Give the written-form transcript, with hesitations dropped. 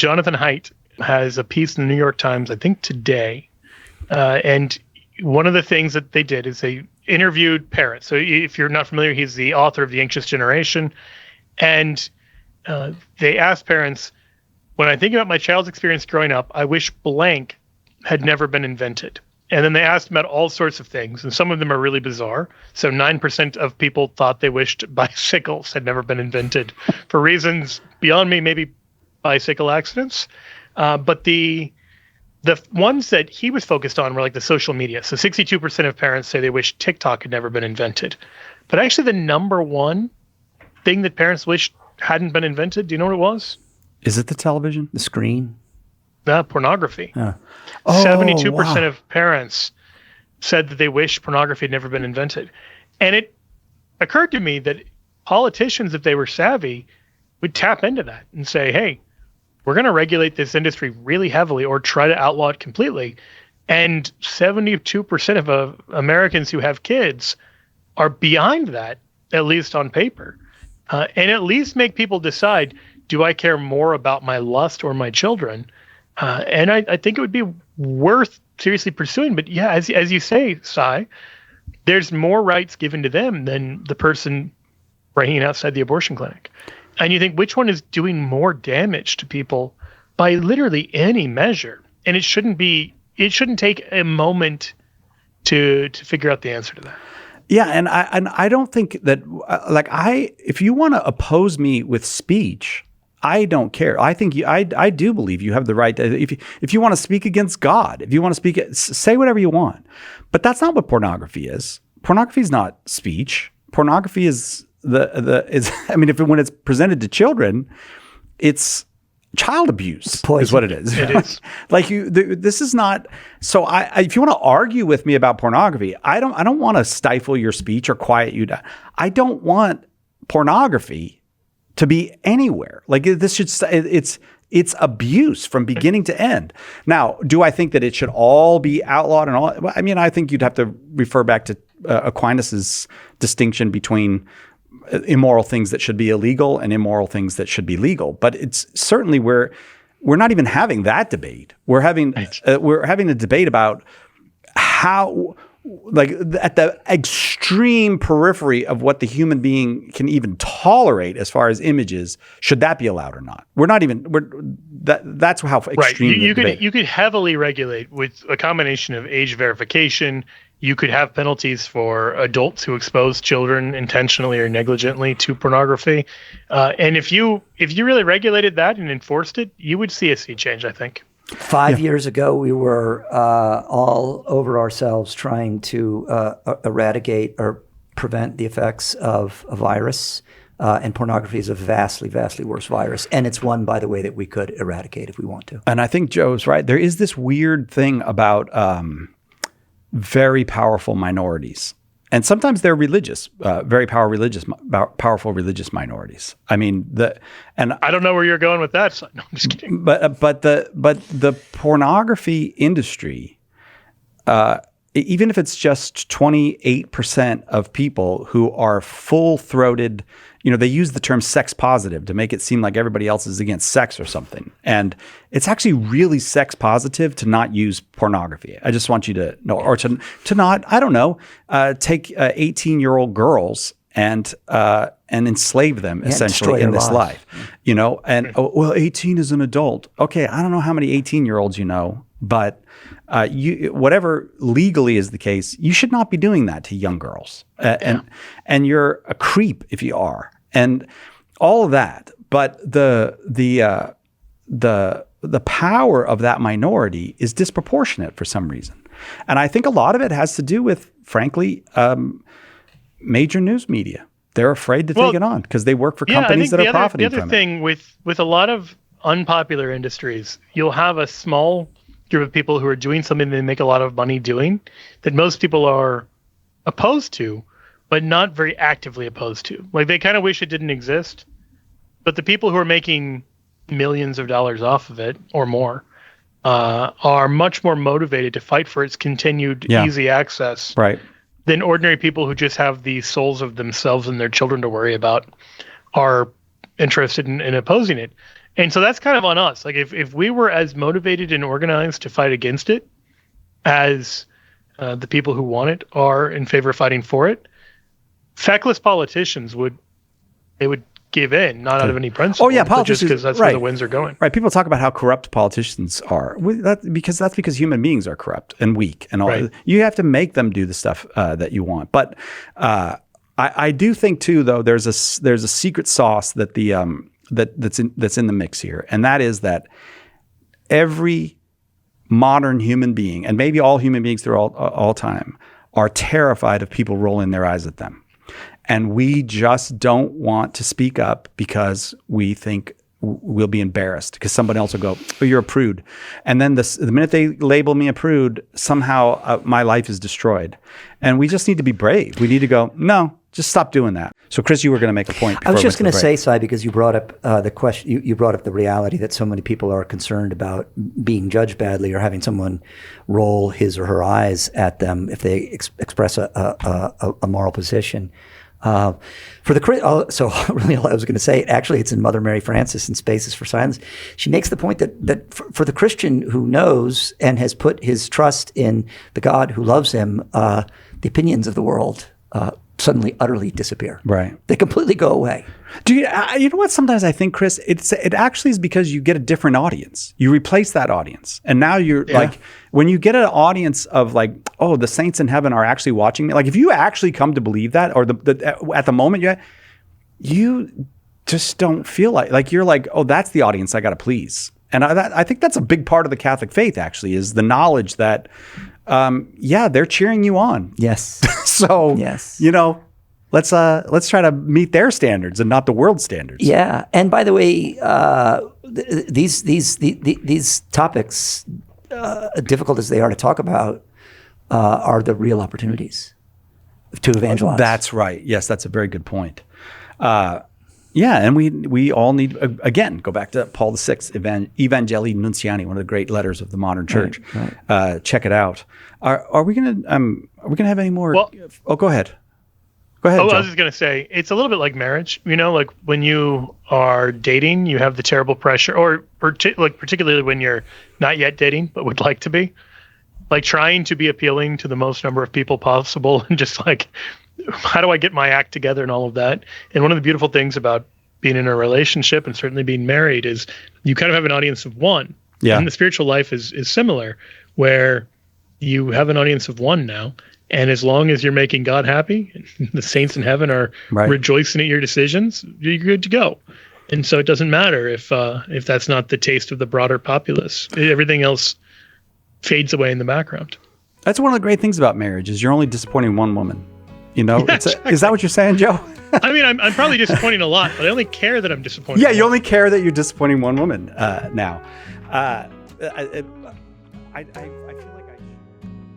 Jonathan Haidt has a piece in the New York Times, I think today, and one of the things that they did is they interviewed parents. So if you're not familiar, he's the author of The Anxious Generation, and they asked parents, when I think about my child's experience growing up, I wish blank had never been invented. And then they asked about all sorts of things, and some of them are really bizarre. So 9% of people thought they wished bicycles had never been invented for reasons beyond me, maybe bicycle accidents. But the ones that he was focused on were like the social media. So 62% of parents say they wish TikTok had never been invented. But actually the number one thing that parents wish hadn't been invented, do you know what it was? Is it the television? The screen? Pornography. 72% of parents said that they wish pornography had never been invented. And it occurred to me that politicians, if they were savvy, would tap into that and say, hey, we're going to regulate this industry really heavily or try to outlaw it completely. And 72% of Americans who have kids are behind that, at least on paper. And at least make people decide, do I care more about my lust or my children? And I think it would be worth seriously pursuing. But yeah, as you say, Cy, there's more rights given to them than the person hanging outside the abortion clinic. And you think, which one is doing more damage to people by literally any measure? And it shouldn't take a moment to figure out the answer to that. Yeah, and I don't think that if you want to oppose me with speech, I don't care. I think I do believe you have the right to, if you want to speak against God, if you want to speak, say whatever you want. But that's not what pornography is. Pornography is not speech. Pornography is when it's presented to children, it's child abuse is what it is. It is. This is not. So if you want to argue with me about pornography, I don't want to stifle your speech or quiet you down. I don't want pornography to be anywhere. It's abuse from beginning to end. Now, do I think that it should all be outlawed and all? I mean, I think you'd have to refer back to Aquinas's distinction between immoral things that should be illegal and immoral things that should be legal. But it's certainly we're not even having that debate. We're having a debate about how, at the extreme periphery of what the human being can even tolerate as far as images, should that be allowed or not? That's how extreme you could heavily regulate with a combination of age verification. You could have penalties for adults who expose children intentionally or negligently to pornography. And if you really regulated that and enforced it, you would see a sea change, I think. 5 years ago, we were all over ourselves trying to eradicate or prevent the effects of a virus. And pornography is a vastly, vastly worse virus. And it's one, by the way, that we could eradicate if we want to. And I think Joe's right. There is this weird thing about very powerful minorities. And sometimes they're religious, powerful religious minorities. I mean, I don't know where you're going with that. So, no, I'm just kidding. But the pornography industry, even if it's just 28% of people who are full-throated, they use the term sex positive to make it seem like everybody else is against sex or something. And it's actually really sex positive to not use pornography. I just want you to know, or to not, I don't know, take 18-year-old girls and enslave them essentially in this life, and 18 is an adult. Okay. I don't know how many 18-year-olds but whatever legally is the case, you should not be doing that to young girls. And you're a creep if you are, and all of that. But the power of that minority is disproportionate for some reason. And I think a lot of it has to do with, frankly, major news media. They're afraid to take it on because they work for companies that are profiting from it. The other thing with a lot of unpopular industries, you'll have a small group of people who are doing something they make a lot of money doing that most people are opposed to, but not very actively opposed to. Like, they kind of wish it didn't exist, but the people who are making millions of dollars off of it or more are much more motivated to fight for its continued easy access than ordinary people who just have the souls of themselves and their children to worry about are interested in opposing it. And so that's kind of on us. Like if we were as motivated and organized to fight against it as the people who want it are in favor of fighting for it, feckless politicians would give in, not out of any principle. Oh yeah, but just politicians, because that's where the winds are going. Right. People talk about how corrupt politicians are. That's because human beings are corrupt and weak, and all. Right. You have to make them do the stuff that you want. But I do think too, though, there's a secret sauce that that's in the mix here, and that is that every modern human being, and maybe all human beings through all time, are terrified of people rolling their eyes at them. And we just don't want to speak up because we think we'll be embarrassed because somebody else will go, oh, you're a prude. And then the minute they label me a prude, somehow my life is destroyed. And we just need to be brave. We need to go, no, just stop doing that. So Chris, you were going to make a point. I was just going to say, Cy, because you brought up the question, you brought up the reality that so many people are concerned about being judged badly or having someone roll his or her eyes at them if they express a moral position. So really all I was going to say, actually it's in Mother Mary Frances in Spaces for Silence. She makes the point that for the Christian who knows and has put his trust in the God who loves him, the opinions of the world suddenly utterly disappear. Right. They completely go away. Do you know what? Sometimes I think, Chris, it actually is because you get a different audience. You replace that audience, and now you're like, when you get an audience of like, oh, the saints in heaven are actually watching me. Like, if you actually come to believe that, or at the moment you just don't feel like you're like, oh, that's the audience I got to please. And I think that's a big part of the Catholic faith. Actually, is the knowledge that, they're cheering you on. Yes. So yes. Let's try to meet their standards and not the world standards. Yeah, and by the way, these topics, difficult as they are to talk about, are the real opportunities to evangelize. That's right. Yes, that's a very good point. And we all need, again, go back to Paul VI, Evangelii Nunciani, one of the great letters of the modern church. Right. Check it out. Are we gonna have any more? Well, go ahead. Go ahead. I was just going to say, it's a little bit like marriage. Like when you are dating, you have the terrible pressure, or particularly when you're not yet dating, but would like to be, like trying to be appealing to the most number of people possible, and just like, how do I get my act together and all of that? And one of the beautiful things about being in a relationship and certainly being married is you kind of have an audience of one. Yeah. And the spiritual life is similar, where you have an audience of one now. And as long as you're making God happy, the saints in heaven are rejoicing at your decisions, you're good to go. And so it doesn't matter if that's not the taste of the broader populace. Everything else fades away in the background. That's one of the great things about marriage is you're only disappointing one woman. Yeah, exactly. Is that what you're saying, Joe? I mean, I'm probably disappointing a lot, but I only care that I'm disappointing. Yeah, you only care that you're disappointing one woman now. I feel